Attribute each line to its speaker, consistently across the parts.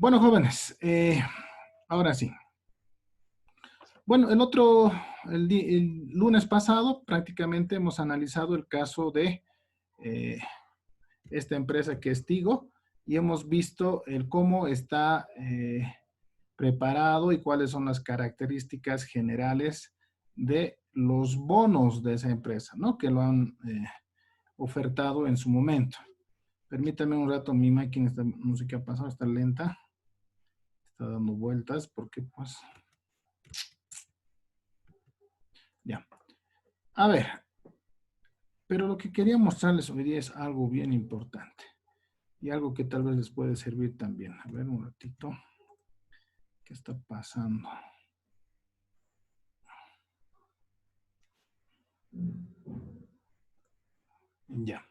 Speaker 1: Bueno, jóvenes, ahora sí. Bueno, el lunes pasado prácticamente hemos analizado el caso de eh, esta empresa que es Tigo y hemos visto el cómo está preparado y cuáles son las características generales de los bonos de esa empresa, ¿no? Que lo han ofertado en su momento. Permítame un rato, mi máquina está, no sé qué ha pasado, está lenta, está dando vueltas porque pues... Ya. A ver, pero lo que quería mostrarles hoy día es algo bien importante y algo que tal vez les puede servir también. A ver, un ratito. ¿Qué está pasando? Ya.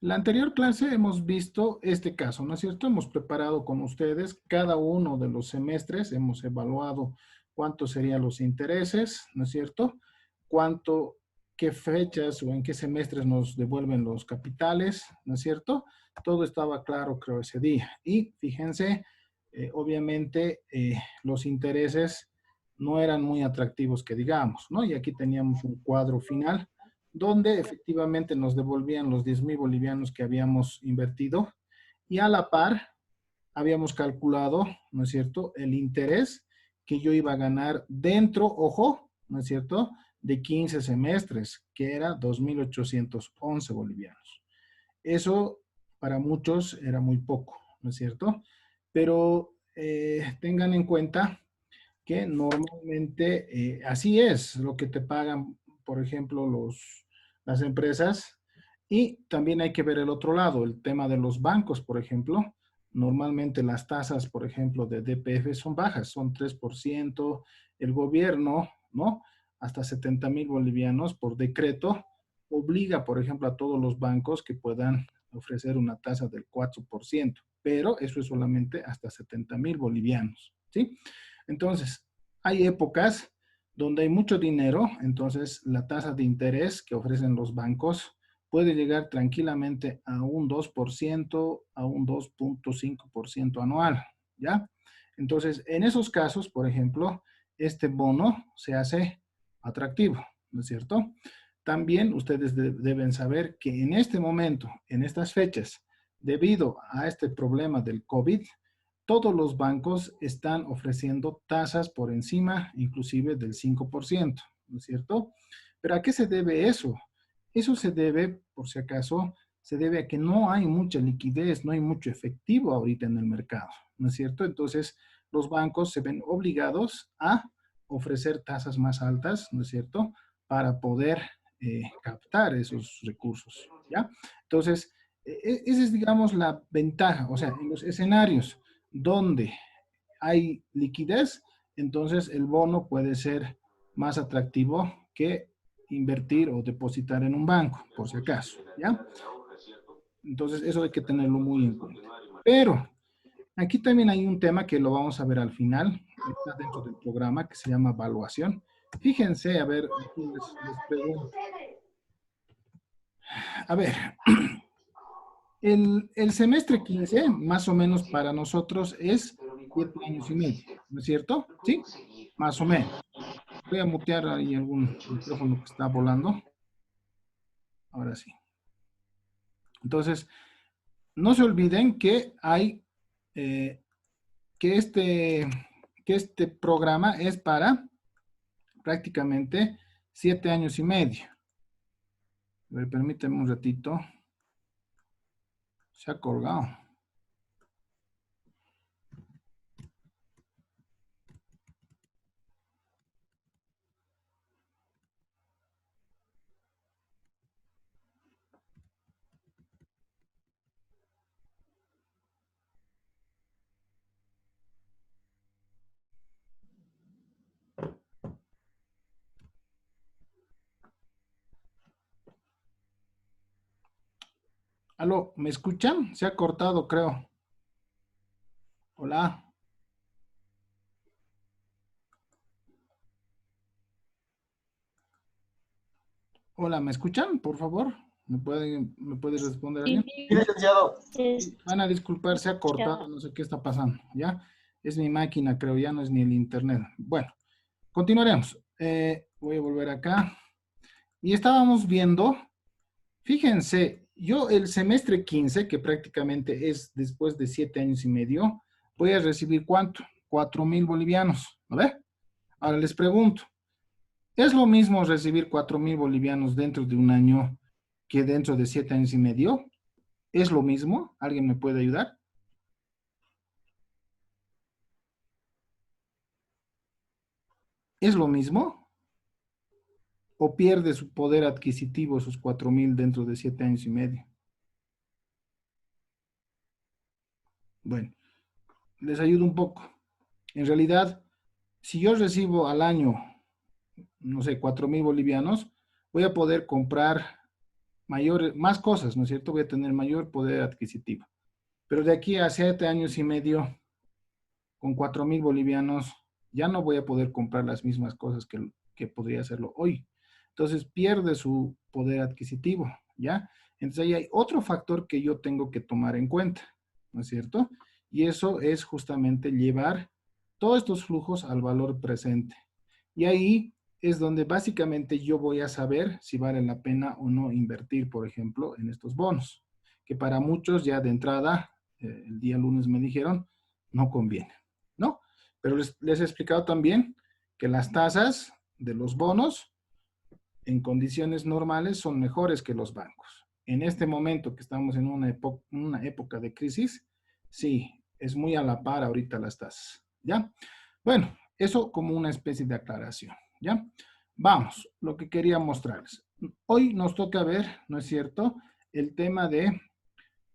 Speaker 1: La anterior clase hemos visto este caso, ¿no es cierto? Hemos preparado con ustedes cada uno de los semestres, hemos evaluado cuántos serían los intereses, ¿no es cierto? Cuánto, qué fechas o en qué semestres nos devuelven los capitales, ¿no es cierto? Todo estaba claro, creo, ese día. Y fíjense, obviamente los intereses no eran muy atractivos que digamos, ¿no? Y aquí teníamos un cuadro final donde efectivamente nos devolvían los 10,000 bolivianos que habíamos invertido y a la par habíamos calculado, ¿no es cierto?, el interés que yo iba a ganar dentro, ojo, ¿no es cierto?, de 15 semestres, que era 2,811 bolivianos. Eso para muchos era muy poco, ¿no es cierto? Pero tengan en cuenta que normalmente así es lo que te pagan, por ejemplo, las empresas. Y también hay que ver el otro lado, el tema de los bancos, por ejemplo. Normalmente las tasas, por ejemplo, de DPF son bajas, son 3%. El gobierno, ¿no? Hasta 70,000 bolivianos por decreto obliga, por ejemplo, a todos los bancos que puedan ofrecer una tasa del 4%, pero eso es solamente hasta 70,000 bolivianos, ¿sí? Entonces, hay épocas donde hay mucho dinero, entonces la tasa de interés que ofrecen los bancos puede llegar tranquilamente a un 2%, a un 2,5% anual, ¿ya? Entonces, en esos casos, por ejemplo, este bono se hace atractivo, ¿no es cierto? También ustedes deben saber que en este momento, en estas fechas, debido a este problema del COVID, todos los bancos están ofreciendo tasas por encima, inclusive del 5%, ¿no es cierto? Pero ¿a qué se debe eso? Eso se debe, por si acaso, se debe a que no hay mucha liquidez, no hay mucho efectivo ahorita en el mercado, ¿no es cierto? Entonces, los bancos se ven obligados a ofrecer tasas más altas, ¿no es cierto? Para poder captar esos recursos, ¿ya? Entonces, esa es, digamos, la ventaja, o sea, en los escenarios donde hay liquidez, entonces el bono puede ser más atractivo que invertir o depositar en un banco, por si acaso, ¿ya? Entonces eso hay que tenerlo muy en cuenta. Pero aquí también hay un tema que lo vamos a ver al final, está dentro del programa que se llama evaluación. Fíjense, a ver, aquí les pregunto. A ver, el semestre 15, más o menos para nosotros, es 7 años y medio, ¿no es cierto? ¿Sí? Más o menos. Voy a mutear ahí algún micrófono que está volando. Ahora sí. Entonces, no se olviden que hay, eh, que este, que este programa es para prácticamente 7 años y medio. A ver, permíteme un ratito. Se ha colgado. Aló, ¿me escuchan? Se ha cortado, creo. Hola. Hola, ¿me escuchan, por favor? ¿Me puede responder
Speaker 2: Sí,
Speaker 1: alguien?
Speaker 3: Sí, licenciado.
Speaker 1: Sí, van a disculpar, se ha cortado, no sé qué está pasando, ¿ya? Es mi máquina, creo, ya no es ni el internet. Bueno, continuaremos. Voy a volver acá. Y estábamos viendo, fíjense, yo el semestre 15, que prácticamente es después de 7 años y medio, voy a recibir ¿cuánto? 4.000 bolivianos, ¿no ve? Ahora les pregunto, ¿es lo mismo recibir 4.000 bolivianos dentro de un año que dentro de 7 años y medio? ¿Es lo mismo? ¿Alguien me puede ayudar? ¿Es lo mismo? ¿O pierde su poder adquisitivo esos 4.000 dentro de 7 años y medio? Bueno, les ayudo un poco. En realidad, si yo recibo al año, no sé, 4.000 bolivianos, voy a poder comprar más cosas, ¿no es cierto? Voy a tener mayor poder adquisitivo. Pero de aquí a 7 años y medio, con 4.000 bolivianos, ya no voy a poder comprar las mismas cosas que podría hacerlo hoy. Entonces pierde su poder adquisitivo, ¿ya? Entonces ahí hay otro factor que yo tengo que tomar en cuenta, ¿no es cierto? Y eso es justamente llevar todos estos flujos al valor presente. Y ahí es donde básicamente yo voy a saber si vale la pena o no invertir, por ejemplo, en estos bonos, que para muchos ya de entrada, el día lunes me dijeron, no conviene, ¿no? Pero les he explicado también que las tasas de los bonos en condiciones normales son mejores que los bancos. En este momento que estamos en una época de crisis, sí, es muy a la par ahorita las tasas, ¿ya? Bueno, eso como una especie de aclaración, ¿ya? Vamos, lo que quería mostrarles. Hoy nos toca ver, ¿no es cierto?, el tema de,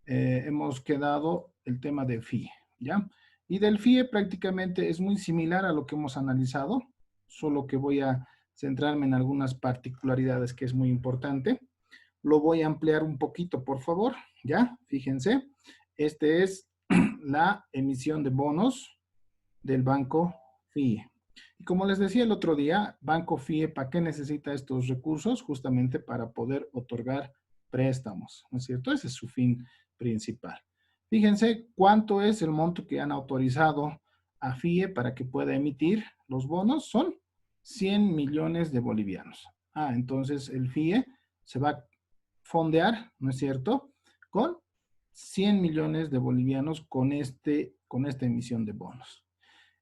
Speaker 1: hemos quedado el tema de FIE, ¿ya? Y del FIE prácticamente es muy similar a lo que hemos analizado, solo que voy a centrarme en algunas particularidades que es muy importante. Lo voy a ampliar un poquito, por favor, ¿ya? Fíjense, este es la emisión de bonos del Banco FIE. Y como les decía el otro día, Banco FIE, ¿para qué necesita estos recursos? Justamente para poder otorgar préstamos, ¿no es cierto? Ese es su fin principal. Fíjense cuánto es el monto que han autorizado a FIE para que pueda emitir los bonos. Son 100 millones de bolivianos. Entonces el FIE se va a fondear, ¿no es cierto?, con 100 millones de bolivianos con esta emisión de bonos.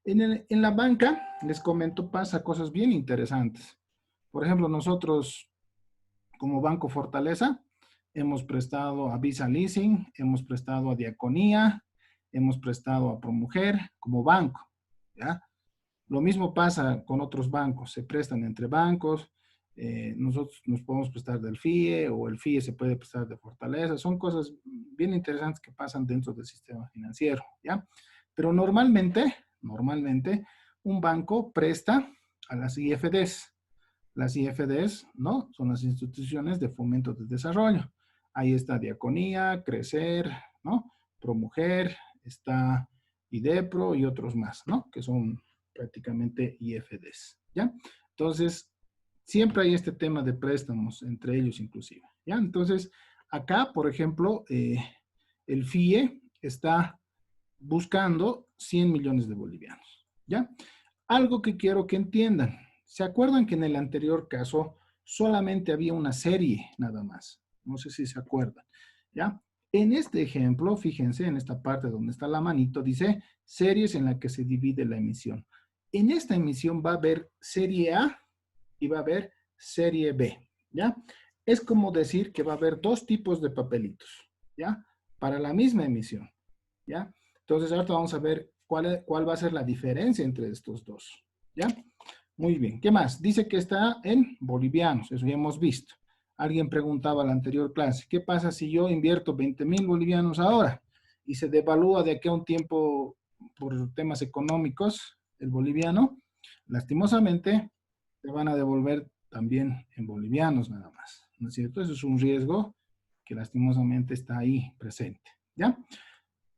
Speaker 1: En la banca, les comento, pasa cosas bien interesantes. Por ejemplo, nosotros como Banco Fortaleza hemos prestado a Visa Leasing, hemos prestado a Diaconía, hemos prestado a Promujer como banco, ¿ya? Lo mismo pasa con otros bancos, se prestan entre bancos, nosotros nos podemos prestar del FIE o el FIE se puede prestar de Fortaleza, son cosas bien interesantes que pasan dentro del sistema financiero, ¿ya? Pero normalmente, un banco presta a las IFDs. Las IFDs, ¿no? Son las instituciones de fomento de desarrollo. Ahí está Diaconía, Crecer, ¿no? Promujer, está IDEPRO y otros más, ¿no? Que son prácticamente IFDs, ¿ya? Entonces, siempre hay este tema de préstamos entre ellos inclusive, ¿ya? Entonces, acá, por ejemplo, el FIE está buscando 100 millones de bolivianos, ¿ya? Algo que quiero que entiendan. ¿Se acuerdan que en el anterior caso solamente había una serie nada más? No sé si se acuerdan, ¿ya? En este ejemplo, fíjense en esta parte donde está la manito, dice series en la que se divide la emisión. En esta emisión va a haber serie A y va a haber serie B, ¿ya? Es como decir que va a haber dos tipos de papelitos, ¿ya? Para la misma emisión, ¿ya? Entonces, ahora vamos a ver cuál va a ser la diferencia entre estos dos, ¿ya? Muy bien, ¿qué más? Dice que está en bolivianos, eso ya hemos visto. Alguien preguntaba en la anterior clase, ¿qué pasa si yo invierto 20.000 bolivianos ahora y se devalúa de aquí a un tiempo por temas económicos el boliviano? Lastimosamente, te van a devolver también en bolivianos nada más, ¿no es cierto? Eso es un riesgo que lastimosamente está ahí presente, ¿ya?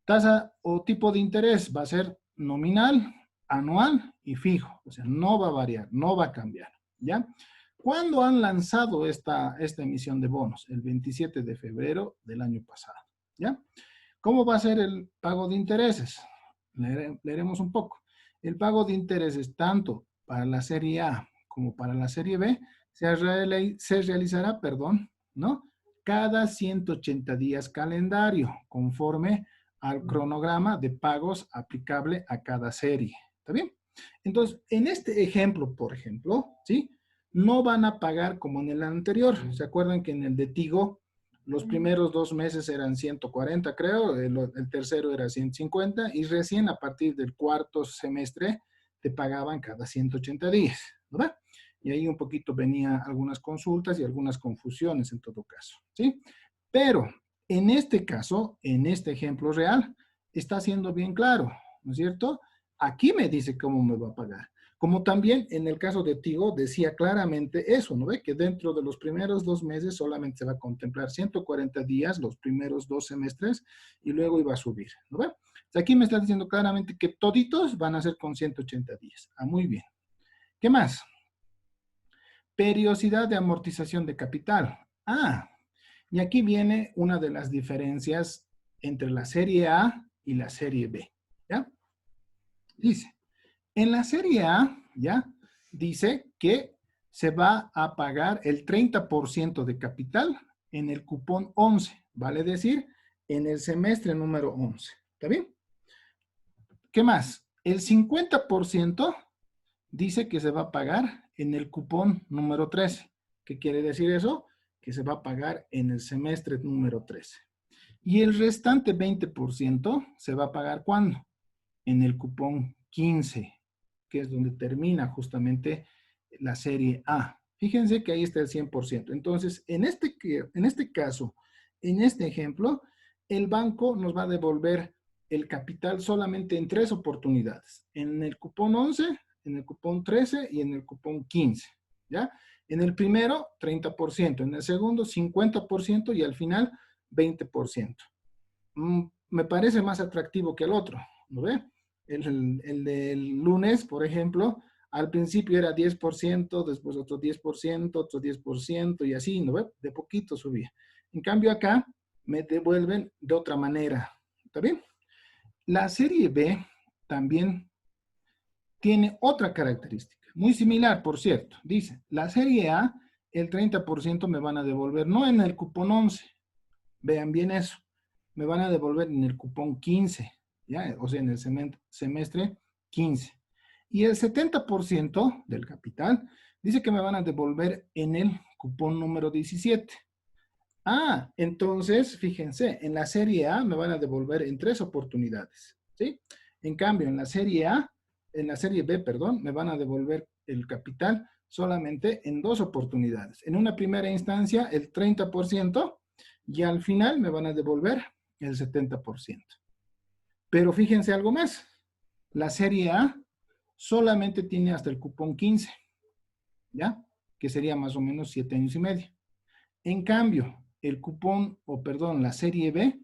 Speaker 1: Tasa o tipo de interés va a ser nominal, anual y fijo. O sea, no va a variar, no va a cambiar, ¿ya? ¿Cuándo han lanzado esta emisión de bonos? El 27 de febrero del año pasado, ¿ya? ¿Cómo va a ser el pago de intereses? Leeremos un poco. El pago de intereses tanto para la serie A como para la serie B se realizará, perdón, ¿no? Cada 180 días calendario, conforme al cronograma de pagos aplicable a cada serie. ¿Está bien? Entonces, en este ejemplo, por ejemplo, ¿sí? No van a pagar como en el anterior. ¿Se acuerdan que en el de Tigo los primeros 2 meses eran 140, creo, el tercero era 150 y recién a partir del cuarto semestre te pagaban cada 180 días, ¿verdad? Y ahí un poquito venía algunas consultas y algunas confusiones en todo caso, ¿sí? Pero en este caso, en este ejemplo real, está siendo bien claro, ¿no es cierto? Aquí me dice cómo me va a pagar. Como también en el caso de Tigo decía claramente eso, ¿no ve? Que dentro de los primeros 2 meses solamente se va a contemplar 140 días, los primeros 2 semestres, y luego iba a subir, ¿no ve? Aquí me está diciendo claramente que toditos van a ser con 180 días. Ah, muy bien. ¿Qué más? Periodicidad de amortización de capital. Ah, y aquí viene una de las diferencias entre la serie A y la serie B, ¿ya? Dice, en la serie A, ¿ya? Dice que se va a pagar el 30% de capital en el cupón 11, vale decir, en el semestre número 11. ¿Está bien? ¿Qué más? El 50% dice que se va a pagar en el cupón número 13. ¿Qué quiere decir eso? Que se va a pagar en el semestre número 13. Y el restante 20% se va a pagar ¿cuándo? En el cupón 15, que es donde termina justamente la serie A. Fíjense que ahí está el 100%. Entonces, en este caso, en este ejemplo, el banco nos va a devolver el capital solamente en 3 oportunidades. En el cupón 11, en el cupón 13 y en el cupón 15. ¿Ya? En el primero, 30%. En el segundo, 50% y al final, 20%. Me parece más atractivo que el otro, ¿no ve? El del lunes, por ejemplo, al principio era 10%, después otro 10%, otro 10% y así, ¿no ve? De poquito subía. En cambio acá me devuelven de otra manera, ¿está bien? La serie B también tiene otra característica, muy similar, por cierto. Dice, la serie A, el 30% me van a devolver, no en el cupón 11, vean bien eso, me van a devolver en el cupón 15, ¿ya? O sea, en el semestre 15. Y el 70% del capital dice que me van a devolver en el cupón número 17. Ah, entonces, fíjense, en la serie A me van a devolver en 3 oportunidades, ¿sí? En cambio, en la serie B, perdón, me van a devolver el capital solamente en 2 oportunidades. En una primera instancia, el 30% y al final me van a devolver el 70%. Pero fíjense algo más. La serie A solamente tiene hasta el cupón 15, ¿ya? Que sería más o menos 7 años y medio. En cambio, el cupón, o perdón, la serie B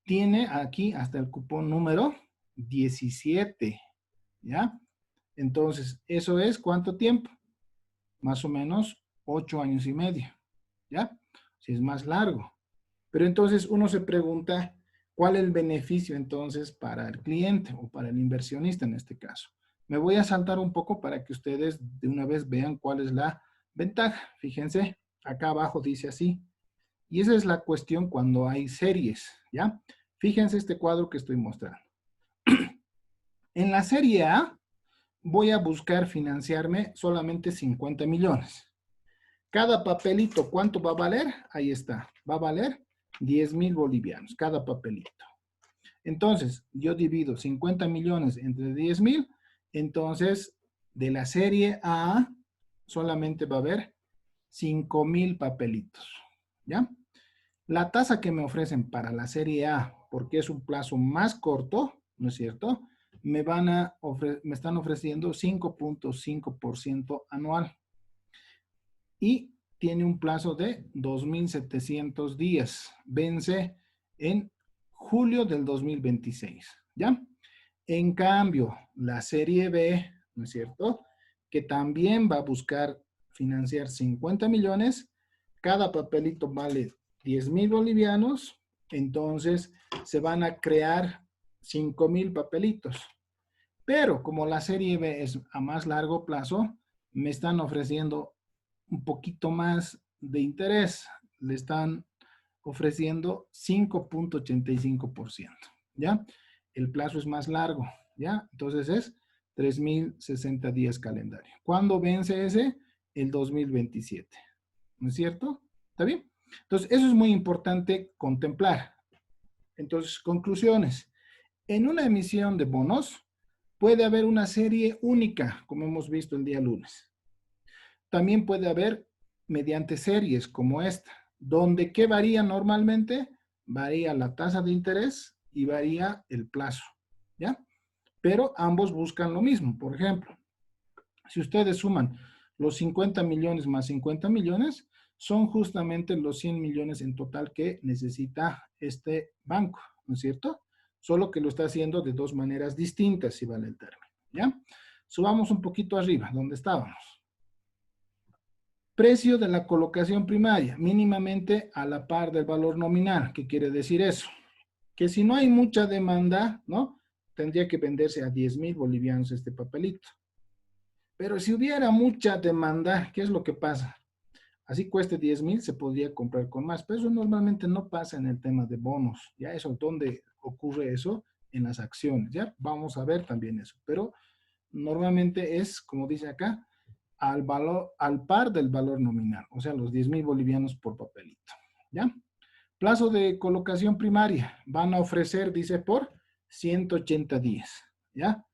Speaker 1: tiene aquí hasta el cupón número 17, ¿ya? Entonces, ¿eso es cuánto tiempo? Más o menos 8 años y medio, ¿ya? Si es más largo. Pero entonces uno se pregunta, ¿cuál es el beneficio entonces para el cliente o para el inversionista en este caso? Me voy a saltar un poco para que ustedes de una vez vean cuál es la ventaja. Fíjense, acá abajo dice así. Y esa es la cuestión cuando hay series, ¿ya? Fíjense este cuadro que estoy mostrando. En la serie A voy a buscar financiarme solamente 50 millones. Cada papelito, ¿cuánto va a valer? Ahí está, va a valer 10,000 bolivianos, cada papelito. Entonces, yo divido 50 millones entre 10,000, entonces de la serie A solamente va a haber 5,000 papelitos, ¿ya? La tasa que me ofrecen para la serie A, porque es un plazo más corto, ¿no es cierto? Me están ofreciendo 5.5% anual y tiene un plazo de 2,700 días. Vence en julio del 2026, ¿ya? En cambio, la serie B, ¿no es cierto? Que también va a buscar financiar 50 millones, cada papelito vale 10,000 bolivianos, entonces se van a crear 5,000 papelitos. Pero como la serie B es a más largo plazo, me están ofreciendo un poquito más de interés. Le están ofreciendo 5,85%, ¿ya? El plazo es más largo, ¿ya? Entonces es 3,060 días calendario. ¿Cuándo vence ese? El 2027, ¿no es cierto? ¿Está bien? Entonces, eso es muy importante contemplar. Entonces, conclusiones. En una emisión de bonos puede haber una serie única, como hemos visto el día lunes. También puede haber mediante series como esta, donde ¿qué varía normalmente? Varía la tasa de interés y varía el plazo, ¿ya? Pero ambos buscan lo mismo. Por ejemplo, si ustedes suman los 50 millones más 50 millones, son justamente los 100 millones en total que necesita este banco, ¿no es cierto? Solo que lo está haciendo de dos maneras distintas, si vale el término, ¿ya? Subamos un poquito arriba, donde estábamos. Precio de la colocación primaria, mínimamente a la par del valor nominal. ¿Qué quiere decir eso? Que si no hay mucha demanda, ¿no? Tendría que venderse a 10,000 bolivianos este papelito. Pero si hubiera mucha demanda, ¿qué es lo que pasa? Así cueste 10,000, se podría comprar con más, pero eso normalmente no pasa en el tema de bonos. ¿Ya? Eso, ¿dónde ocurre eso? En las acciones, ¿ya? Vamos a ver también eso, pero normalmente es, como dice acá, al valor, al par del valor nominal, o sea, los 10,000 bolivianos por papelito, ¿ya? Plazo de colocación primaria, van a ofrecer, dice, por 180 días, ¿ya?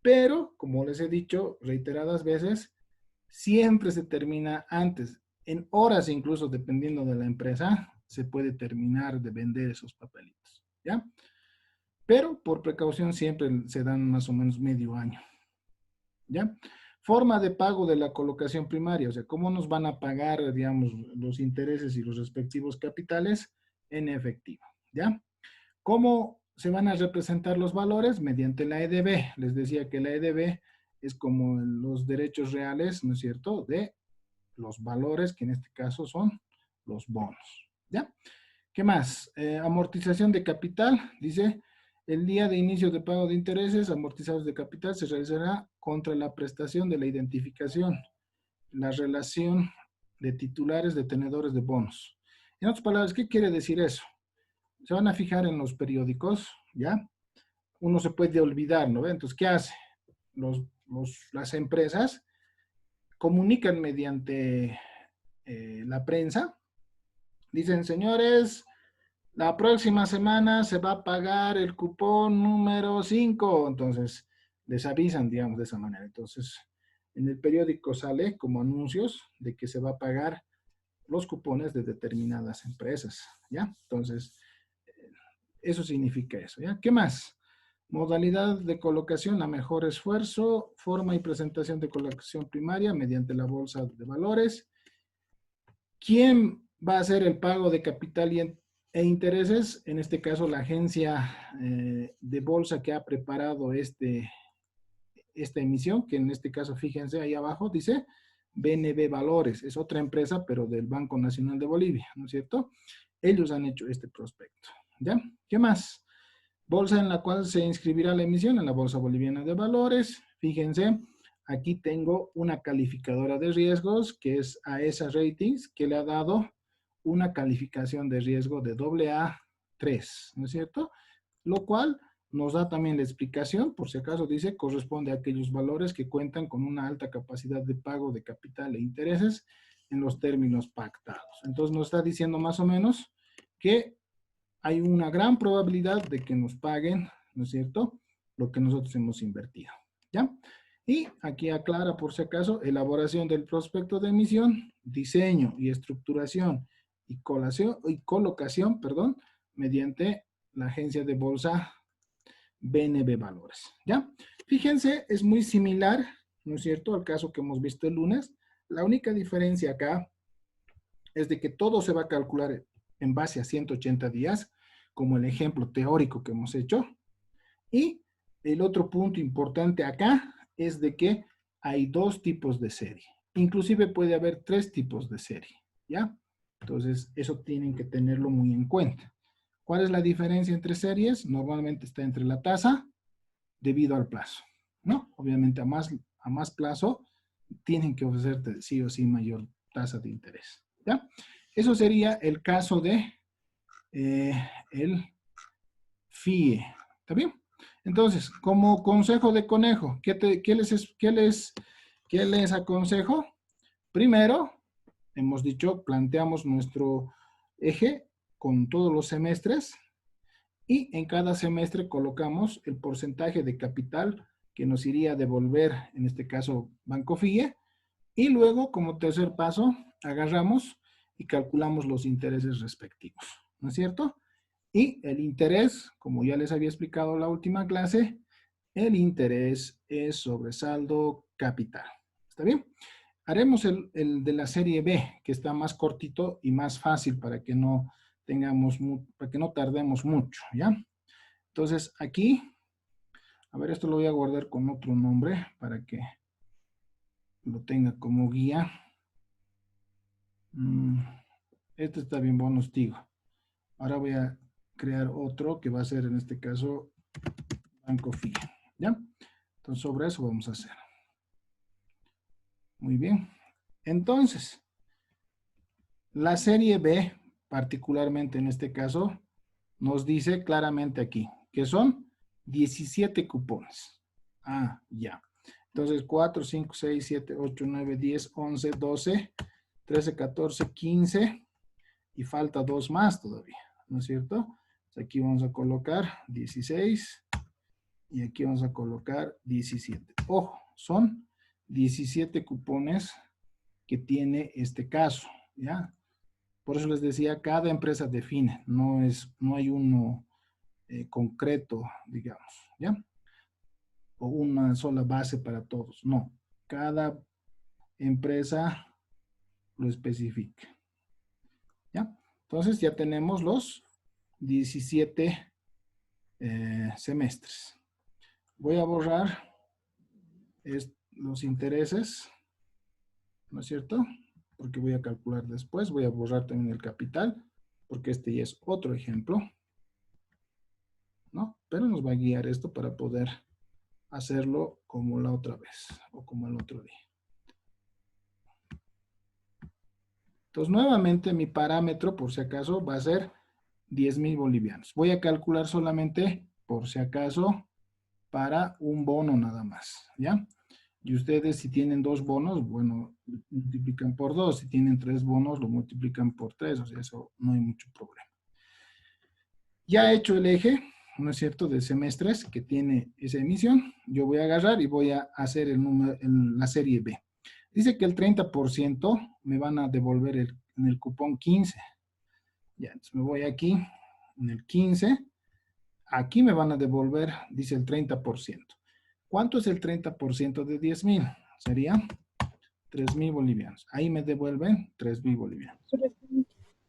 Speaker 1: Pero, como les he dicho reiteradas veces, siempre se termina antes. En horas incluso, dependiendo de la empresa, se puede terminar de vender esos papelitos, ¿ya? Pero por precaución siempre se dan más o menos medio año, ¿ya? Forma de pago de la colocación primaria, o sea, cómo nos van a pagar, digamos, los intereses y los respectivos capitales en efectivo, ¿ya? ¿Cómo se van a representar los valores? Mediante la EDB. Les decía que la EDB es como los derechos reales, ¿no es cierto?, de los valores, que en este caso son los bonos, ¿ya? ¿Qué más? Amortización de capital, dice, el día de inicio de pago de intereses amortizados de capital se realizará contra la prestación de la identificación, la relación de titulares de tenedores de bonos. En otras palabras, ¿qué quiere decir eso? Se van a fijar en los periódicos, ¿ya? Uno se puede olvidar, ¿no? Entonces, ¿qué hace? Las empresas comunican mediante la prensa, dicen, señores, la próxima semana se va a pagar el cupón número 5, entonces les avisan, digamos, de esa manera. Entonces, en el periódico sale como anuncios de que se va a pagar los cupones de determinadas empresas, ¿ya? Entonces, eso significa eso, ¿ya? ¿Qué más? Modalidad de colocación a mejor esfuerzo, forma y presentación de colocación primaria mediante la bolsa de valores. ¿Quién va a hacer el pago de capital e intereses? En este caso, la agencia de bolsa que ha preparado esta emisión, que en este caso, fíjense ahí abajo, dice BNB Valores. Es otra empresa, pero del Banco Nacional de Bolivia, ¿no es cierto? Ellos han hecho este prospecto, ¿ya? ¿Qué más? Bolsa en la cual se inscribirá la emisión en la Bolsa Boliviana de Valores. Fíjense, aquí tengo una calificadora de riesgos que es AESA Ratings, que le ha dado una calificación de riesgo de AA3, ¿no es cierto? Lo cual nos da también la explicación, por si acaso dice, corresponde a aquellos valores que cuentan con una alta capacidad de pago de capital e intereses en los términos pactados. Entonces nos está diciendo más o menos que hay una gran probabilidad de que nos paguen, ¿no es cierto?, lo que nosotros hemos invertido, ¿ya? Y aquí aclara, por si acaso, elaboración del prospecto de emisión, diseño y estructuración y colocación, perdón, mediante la agencia de bolsa BNB Valores, ¿ya? Fíjense, es muy similar, ¿no es cierto?, al caso que hemos visto el lunes. La única diferencia acá es de que todo se va a calcular en base a 180 días, como el ejemplo teórico que hemos hecho. Y el otro punto importante acá es de que hay dos tipos de serie. inclusive puede haber 3 tipos de serie, ¿ya? Entonces, eso tienen que tenerlo muy en cuenta. ¿Cuál es la diferencia entre series? Normalmente está entre la tasa debido al plazo, ¿no? Obviamente, a más plazo, tienen que ofrecerte sí o sí mayor tasa de interés, ¿ya? Eso sería el caso de el FIE, ¿está bien? Entonces, como consejo de conejo, ¿qué les aconsejo? Primero, hemos dicho, planteamos nuestro eje con todos los semestres y en cada semestre colocamos el porcentaje de capital que nos iría a devolver, en este caso, Banco FIE, y luego, como tercer paso, agarramos y calculamos los intereses respectivos, ¿no es cierto? Y el interés, como ya les había explicado en la última clase, el interés es sobre saldo capital. ¿Está bien? Haremos el de la serie B, que está más cortito y más fácil para que no para que no tardemos mucho, ¿ya? Entonces, aquí, a ver, esto lo voy a guardar con otro nombre para que lo tenga como guía. Este está bien, bonos Tigo. Ahora voy a crear otro que va a ser, en este caso, Banco FIE, ¿ya? Entonces, sobre eso vamos a hacer. Muy bien. Entonces, la serie B, particularmente en este caso, nos dice claramente aquí que son 17 cupones. Ah, ya. Entonces, 4, 5, 6, 7, 8, 9, 10, 11, 12, 13, 14, 15 y falta 2 más todavía, ¿no es cierto? Aquí vamos a colocar 16 y aquí vamos a colocar 17. Ojo, son 17 cupones que tiene este caso, ¿ya? Por eso les decía, cada empresa define, no hay uno concreto, digamos, ¿ya? O una sola base para todos, no. Cada empresa lo especifica, ¿ya? Entonces ya tenemos los 17 semestres. Voy a borrar los intereses, ¿no es cierto? Porque voy a calcular después. Voy a borrar también el capital, porque este ya es otro ejemplo, ¿no? Pero nos va a guiar esto para poder hacerlo como la otra vez o como el otro día. Entonces, nuevamente mi parámetro, por si acaso, va a ser 10,000 bolivianos. Voy a calcular solamente, por si acaso, para un bono nada más, ¿ya? Y ustedes, si tienen 2 bonos, bueno, multiplican por 2. Si tienen 3 bonos, lo multiplican por 3. O sea, eso no hay mucho problema. Ya he hecho el eje, ¿no es cierto?, de semestres que tiene esa emisión. Yo voy a agarrar y voy a hacer la serie B. Dice que el 30% me van a devolver en el cupón 15. Ya, entonces me voy aquí, en el 15. Aquí me van a devolver, dice el 30%. ¿Cuánto es el 30% de 10,000? Sería 3,000 bolivianos. Ahí me devuelven 3,000 bolivianos,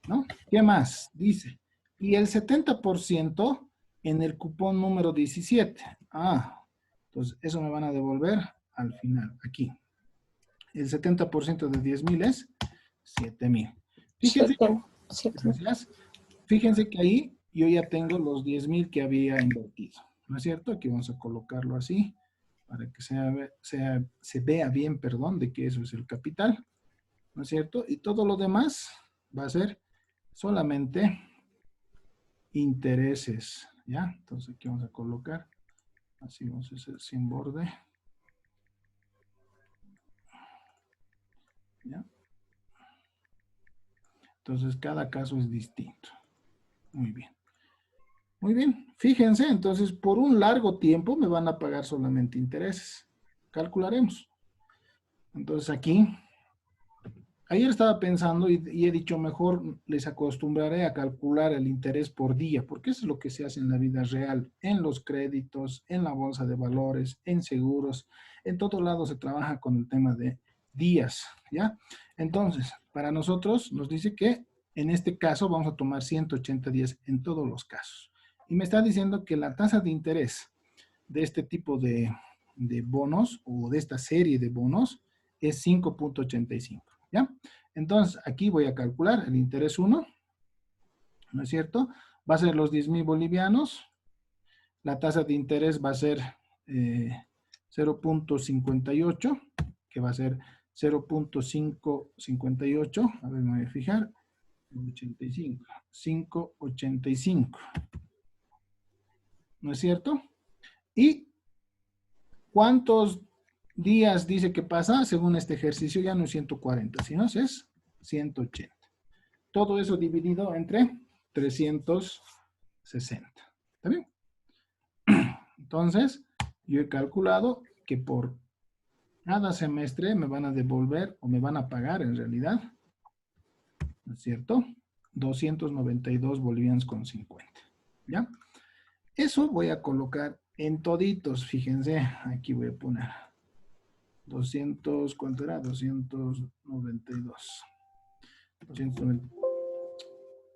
Speaker 1: ¿no? ¿Qué más? Dice, y el 70% en el cupón número 17. Ah, entonces eso me van a devolver al final, aquí. El 70% de 10,000 es 7,000. Fíjense, gracias. Fíjense que ahí yo ya tengo los 10,000 que había invertido, ¿no es cierto? Aquí vamos a colocarlo así para que se vea bien, perdón, de que eso es el capital, ¿no es cierto? Y todo lo demás va a ser solamente intereses, ¿ya? Entonces aquí vamos a colocar, así vamos a hacer sin borde, ¿ya? Entonces cada caso es distinto. Muy bien. Muy bien, fíjense, entonces por un largo tiempo me van a pagar solamente intereses. Calcularemos. Entonces aquí, ayer estaba pensando y he dicho mejor les acostumbraré a calcular el interés por día, porque eso es lo que se hace en la vida real, en los créditos, en la bolsa de valores, en seguros, en todo lado se trabaja con el tema de días, ¿ya? Entonces, para nosotros nos dice que en este caso vamos a tomar 180 días en todos los casos. Y me está diciendo que la tasa de interés de este tipo de bonos o de esta serie de bonos es 5.85, ¿ya? Entonces, aquí voy a calcular el interés 1, ¿no es cierto? Va a ser los 10,000 bolivianos. La tasa de interés va a ser 0.58, que va a ser 0.558. A ver, me voy a fijar. 85, 585. ¿No es cierto? ¿Y cuántos días dice que pasa? Según este ejercicio ya no es 140, sino es 180. Todo eso dividido entre 360. ¿Está bien? Entonces, yo he calculado que por cada semestre me van a devolver o me van a pagar en realidad, ¿no es cierto? 292 bolivianos con 50. ¿Ya? Eso voy a colocar en toditos, fíjense, aquí voy a poner 200, ¿cuánto era? 292.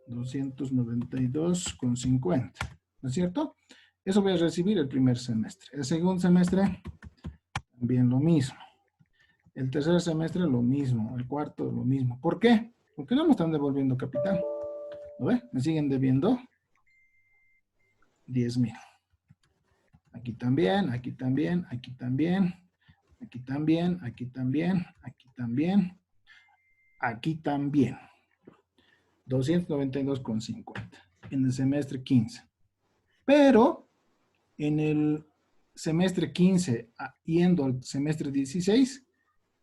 Speaker 1: 292,50, ¿no es cierto? Eso voy a recibir el primer semestre. El segundo semestre, también lo mismo. El tercer semestre, lo mismo. El cuarto, lo mismo. ¿Por qué? Porque no me están devolviendo capital. ¿Lo ve? Me siguen debiendo 10,000. Aquí también, aquí también, aquí también, aquí también, aquí también, aquí también, aquí también. 292,50 en el semestre 15. Pero en el semestre 15, yendo al semestre 16,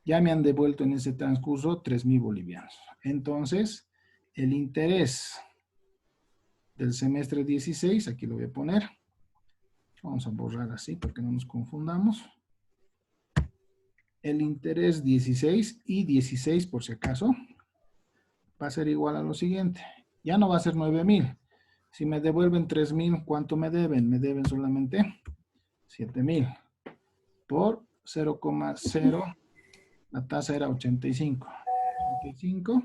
Speaker 1: ya me han devuelto en ese transcurso 3,000 bolivianos. Entonces, el interés del semestre 16, aquí lo voy a poner. Vamos a borrar así para que no nos confundamos. El interés 16 y 16 por si acaso va a ser igual a lo siguiente. Ya no va a ser 9,000. Si me devuelven 3,000, ¿cuánto me deben? Me deben solamente 7,000 por 0,0. La tasa era 85. 85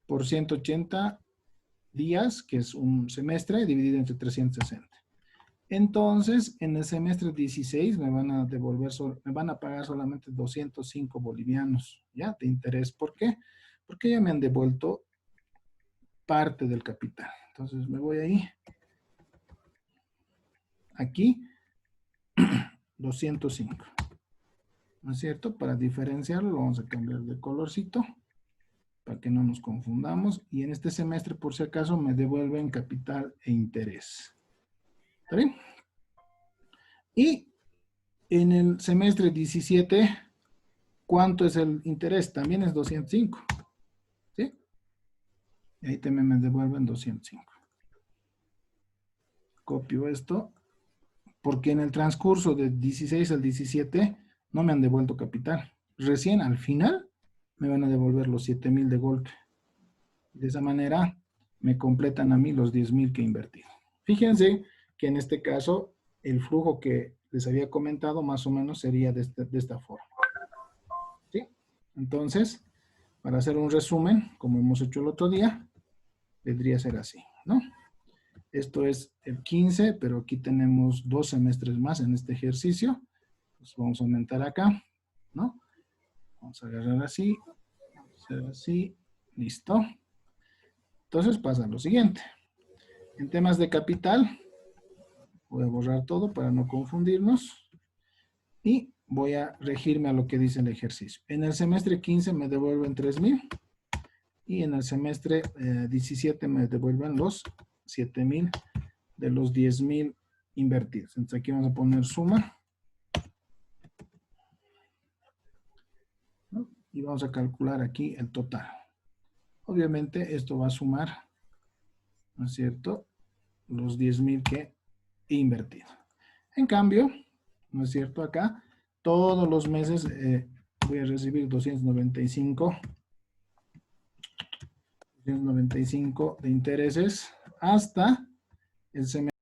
Speaker 1: por 180 días, que es un semestre, dividido entre 360. Entonces, en el semestre 16 me van a devolver, me van a pagar solamente 205 bolivianos, ¿ya? De interés. ¿Por qué? Porque ya me han devuelto parte del capital. Entonces, me voy ahí. Aquí, 205. ¿No es cierto? Para diferenciarlo, lo vamos a cambiar de colorcito para que no nos confundamos. Y en este semestre, por si acaso, me devuelven capital e interés. ¿Está bien? Y en el semestre 17, ¿cuánto es el interés? También es 205. ¿Sí? Y ahí también me devuelven 205. Copio esto, porque en el transcurso de 16 al 17 no me han devuelto capital. Recién al final me van a devolver los 7,000 de golpe. De esa manera me completan a mí los 10,000 que he invertido. Fíjense que en este caso el flujo que les había comentado más o menos sería de esta forma. ¿Sí? Entonces, para hacer un resumen, como hemos hecho el otro día, vendría a ser así, ¿no? Esto es el 15, pero aquí tenemos 2 semestres más en este ejercicio. Pues vamos a aumentar acá, ¿no? Vamos a agarrar así, hacer así, listo. Entonces pasa lo siguiente. En temas de capital, voy a borrar todo para no confundirnos y voy a regirme a lo que dice el ejercicio. En el semestre 15 me devuelven 3,000 y en el semestre 17 me devuelven los 7,000 de los 10,000 invertidos. Entonces aquí vamos a poner suma, ¿no? Y vamos a calcular aquí el total. Obviamente esto va a sumar, ¿no es cierto?, los 10,000 que he invertido. En cambio, ¿no es cierto?, acá todos los meses voy a recibir 295 de intereses hasta el semestre